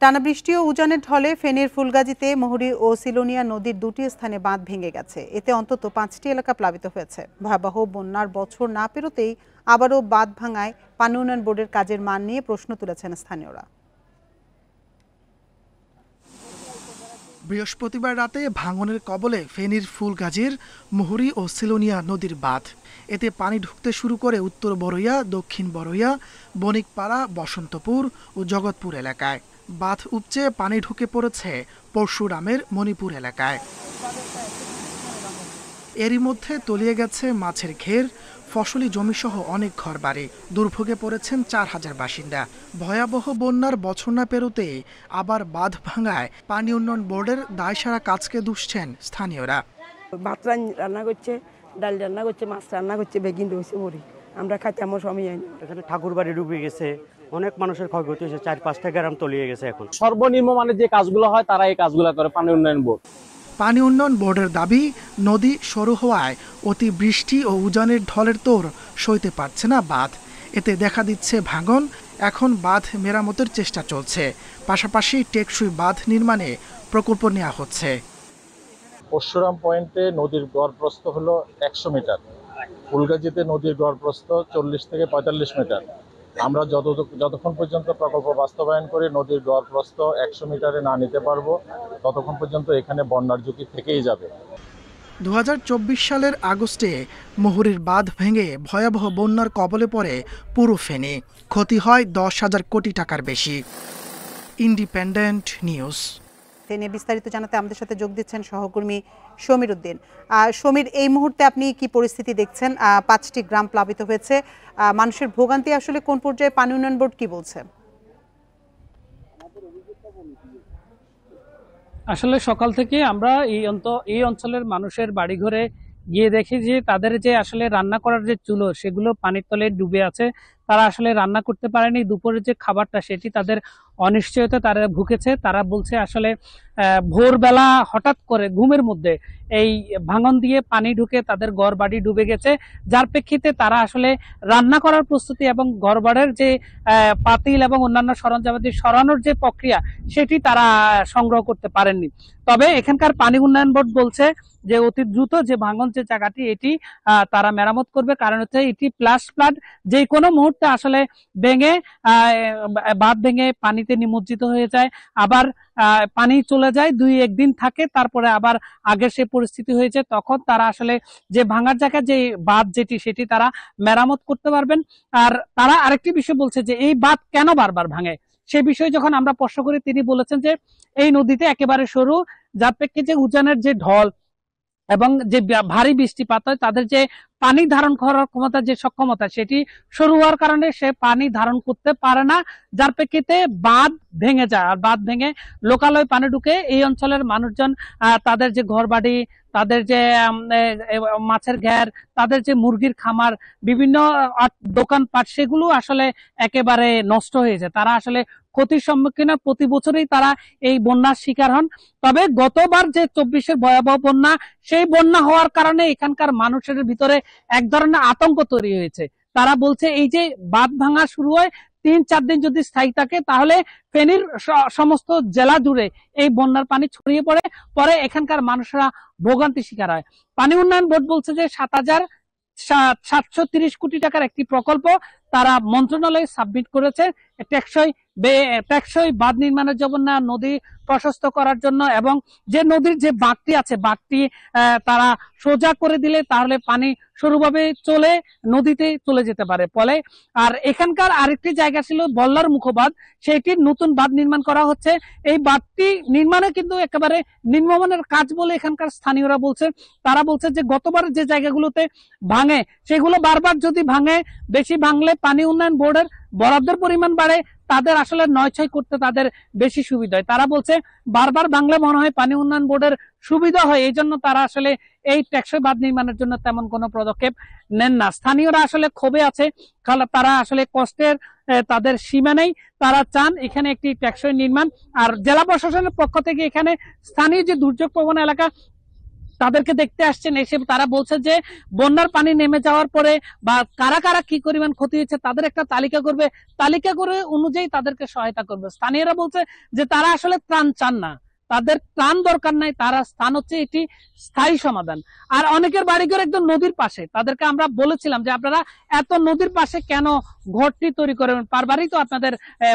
টানা বৃষ্টি ও উজানের ঢলে ফেনীর ফুলগাজীতে মহুরী ও সিলোনিয়া নদীর দুটি স্থানে বাঁধ ভেঙে গেছে। এতে অন্তত 5টি এলাকা প্লাবিত হয়েছে। ভয়াবহ বন্যার বছর না পেরোতেই আবারও বাঁধ ভাঙায় পানি উন্নয়ন বোর্ডের কাজের মান নিয়ে প্রশ্ন তুলেছেন স্থানীয়রা। বৃহস্পতিবার রাতে ভাঙনের কবলে ফেনীর ফুলগাজীর মহুরী ও সিলোনিয়া নদীর বাঁধ। এতে পানি ঢুকতে শুরু করে উত্তর বরইয়া, দক্ষিণ বরইয়া, বণিকপাড়া, বসন্তপুর ও জগৎপুর এলাকায়। বাঁধ উপচে পানি ঢুকে পড়েছে পরশুরামের মণিপুর এলাকায়। এরই মধ্যে তলিয়ে গেছে মাছের ঘের, ফসলি জমিসহ অনেক ঘরবাড়ি। দুর্ভোগে পড়েছেন 4000 বাসিন্দা। ভয়াবহ বন্যার বছর না পেরোতেই আবার বাঁধ ভাঙায় পানি উন্নয়ন বোর্ডের দায়সারা কাজকে দুষছেন স্থানীয়রা। ভাত রান্না করছে, ডাল রান্না করছে, মাছ রান্না করছে, বেগিন রয়েছে মরি আমরা খাইতে আমার সময় হয় না। এখানে ঠাকুর বাড়ি ডুবে গেছে, অনেক মানুষের ক্ষয়ক্ষতি হয়েছে, 4-5টা গ্রাম তলিয়ে গেছে। এখন সর্বনিম্ন মানে যে কাজগুলো হয় তারা এই কাজগুলো করে পানি উন্নয়ন বোর্ড। পানি উন্নয়ন বোর্ডের দাবি, নদী সরু হওয়ায় অতি বৃষ্টি ও উজানের ঢলের তোড় সইতে পারছে না বাঁধ। এতে দেখা দিচ্ছে ভাঙন। এখন বাঁধ মেরামতের চেষ্টা চলছে, পাশাপাশি টেকসই বাঁধ নির্মাণে প্রকল্প নেওয়া হচ্ছে। পরশুরাম পয়েন্টে নদীর গড়প্রস্থ হলো 100 মিটার, ফুলগাজীতে নদীর গড়প্রস্থ 40 থেকে 45 মিটার। আমরা যতক্ষণ পর্যন্ত প্রকল্প বাস্তবায়ন করে নদীর গড়প্রস্থ 100 মিটারে না নিতে পারবো, ততক্ষণ পর্যন্ত এখানে বন্যার ঝুঁকি থেকেই যাবে। 2024 সালের আগস্টে মহুরীর বাঁধ ভেঙে ভয়াবহ বন্যার কবলে পড়ে পুরো ফেনী। ক্ষতি হয় 10,000 কোটি টাকার বেশি। Independent news. নিয়ে বিস্তারিত জানাতে আমাদের সাথে যোগ দিচ্ছেন সহকর্মী সমীর উদ্দিন। সমীর, এই মুহূর্তে আপনি কি পরিস্থিতি দেখছেন? 5টি গ্রাম প্লাবিত হয়েছে, মানুষের ভোগান্তি আসলে কোন পর্যায়ে, পানি উন্নয়ন বোর্ড কি বলছে? আসলে সকাল থেকে আমরা এই অঞ্চলের মানুষের বাড়িঘরে গিয়ে দেখি যে তাদের যে আসলে রান্না করার যে চুলো সেগুলো পানির তলে ডুবে আছে। তারা আসলে রান্না করতে পারেনি। দুপুরের যে খাবারটা সেটি তাদের অনিশ্চয়তা তারা ভুগেছে। তারা বলছে আসলে ভোরবেলা হঠাৎ করে ঘুমের মধ্যে এই ভাঙন দিয়ে পানি ঢুকে তাদের ঘরবাড়ি ডুবে গেছে, যার প্রেক্ষিতে তারা আসলে রান্না করার প্রস্তুতি এবং ঘরবাড়ির যে পাতিল এবং অন্যান্য সরঞ্জামাদি সরানোর যে প্রক্রিয়া সেটি তারা সংগ্রহ করতে পারেননি। তবে এখানকার পানি উন্নয়ন বোর্ড বলছে যে অতি দ্রুত যে ভাঙন যে জায়গাটি এটি তারা মেরামত করবে, কারণ হচ্ছে এটি ফ্লাড যে কোনো মুহূর্তে আসলে ভেঙে বাঁধ ভেঙে পানিতে নিমজ্জিত হয়ে যায়, আবার পানি চলে যায়, 2-1 দিন থাকে, তারপরে আবার আগের সে পরিস্থিতি হয়েছে, তখন তারা আসলে যে ভাঙার জায়গায় যে বাঁধ সেটি তারা মেরামত করতে পারবেন। আর তারা আরেকটি বিষয় বলছে যে এই বাঁধ কেন বারবার ভাঙে, সে বিষয়ে যখন আমরা প্রশ্ন করি তিনি বলেছেন যে এই নদীতে একেবারে সরু, যার প্রেক্ষিতে উজানের যে ঢল এবং যে ভারী বৃষ্টিপাত হয় তাদের যে পানি ধারণ করার ক্ষমতা যে সক্ষমতা সেটি সরু হওয়ার কারণে সে পানি ধারণ করতে পারে না, যার প্রেক্ষিতে বাঁধ ভেঙে যায়। আর বাঁধ ভেঙে লোকালয়ে পানি ঢুকে এই অঞ্চলের মানুষজন তাদের যে ঘরবাড়ি, তাদের যে মাছের ঘের, তাদের যে মুরগির খামার, বিভিন্ন দোকানপাট সেগুলো আসলে একেবারে নষ্ট হয়েছে। তারা আসলে ক্ষতির সম্মুখীন প্রতি বছরই তারা এই বন্যার শিকার হন। তবে গতবার যে 24-এর ভয়াবহ বন্যা, সেই বন্যা হওয়ার কারণে এখানকার মানুষের ভিতরে এক ধরনের আতঙ্ক তৈরি হয়েছে। তারা বলছে এই যে বাঁধ ভাঙা শুরু হয় 3-4 দিন যদি স্থায়ী থাকে তাহলে ফেনীর সমস্ত জেলা জুড়ে এই বন্যার পানি ছড়িয়ে পরে এখানকার মানুষরা ভোগান্তি শিকার হয়। পানি উন্নয়ন বোর্ড বলছে যে 7,730 কোটি টাকার একটি প্রকল্প তারা মন্ত্রণালয়ে সাবমিট করেছে টেকসই বাঁধ নির্মাণের জন্য, নদী প্রশস্ত করার জন্য, এবং যে নদীর যে বাঁকটি আছে বাঁকটি তারা সোজা করে দিলে তাহলে পানি সরুভাবে চলে নদীতে চলে যেতে পারে ফলে। আর এখানকার আরেকটি জায়গা ছিল বল্লার মুখবাঁধ, সেইটির নতুন বাঁধ নির্মাণ করা হচ্ছে। এই বাঁধটি নির্মাণে কিন্তু একেবারে নিম্নমানের কাজ বলে এখানকার স্থানীয়রা বলছে। তারা বলছে যে গতবার যে জায়গাগুলোতে ভাঙে সেগুলো বারবার যদি ভাঙে, বেশি ভাঙলে পানি উন্নয়ন বোর্ডের বরাদ্দের পরিমাণ বাড়ে, তাদের আসলে 9-6 করতে তাদের বেশি সুবিধা হয়। তারা বলছে বারবার বাংলা মনে হয় পানি উন্নয়ন বোর্ডের সুবিধা হয়, এই জন্য তারা আসলে এই টেকসই বাঁধ নির্মাণের জন্য তেমন কোনো পদক্ষেপ নেন না। স্থানীয়রা আসলে ক্ষোভে আছে, তারা আসলে কষ্টের তাদের সীমা নেই, তারা চান এখানে একটি টেকসই নির্মাণ। আর জেলা প্রশাসনের পক্ষ থেকে এখানে স্থানীয় যে দুর্যোগ প্রবণ এলাকা তাদেরকে দেখতে আসছেন, এসে তারা বলছে যে বন্যার পানি নেমে যাওয়ার পরে বা কারা কারা কি পরিমাণ ক্ষতি হয়েছে তাদের একটা তালিকা করবে, তালিকা করে অনুযায়ী তাদেরকে সহায়তা করবে। স্থানীয়রা বলছে যে তারা আসলে ত্রাণ চান না, তাদের ত্রাণ দরকার নাই, তারা স্থান হচ্ছে এটি স্থায়ী সমাধান। আর অনেকের বাড়িঘর একদম নদীর পাশে, তাদেরকে আমরা বলেছিলাম যে আপনারা এত নদীর পাশে কেন ঘরটি তৈরি করবেন, বারবারই তো আপনাদের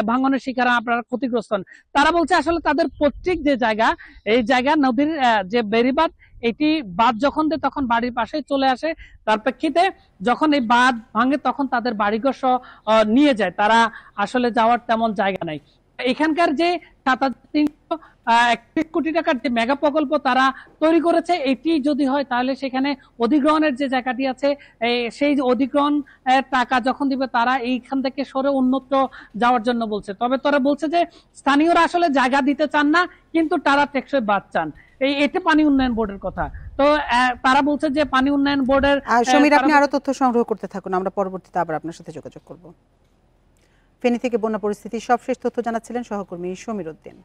ভাঙনের শিকার, আপনারা ক্ষতিগ্রস্ত হন। তারা বলছে আসলে তাদের পৈতৃক যে জায়গা, এই জায়গা নদীর যে বেড়িবাঁধ, এটি বাঁধ যখন দেয় তখন বাড়ির পাশে চলে আসে, তার প্রেক্ষিতে যখন এই বাঁধ ভাঙে তখন তাদের বাড়িঘর সহ নিয়ে যায়, তারা আসলে যাওয়ার তেমন জায়গা নাই। এখানকার যে 7,331 কোটি টাকার যে মেগা প্রকল্প তারা তৈরি করেছে, এটি যদি হয় তাহলে সেখানে অধিগ্রহণের যে জায়গাটি আছে, সেই অধিগ্রহণ টাকা যখন দিবে তারা এইখান থেকে সরে উন্নত যাওয়ার জন্য বলছে। তবে তারা বলছে যে স্থানীয়রা আসলে জায়গা দিতে চান না, কিন্তু তারা টেকসই বাঁধ চান। এটা পানি উন্নয়ন বোর্ডের কথা। তো তারা বলছে যে পানি উন্নয়ন বোর্ডের সমীর, আপনি আরো তথ্য সংগ্রহ করতে থাকুন, আমরা পরবর্তীতে আবার আপনার সাথে যোগাযোগ করব। ফেনী থেকে বন্যা পরিস্থিতির সবশেষ তথ্য জানাচ্ছিলেন সহকর্মী সমীর উদ্দিন।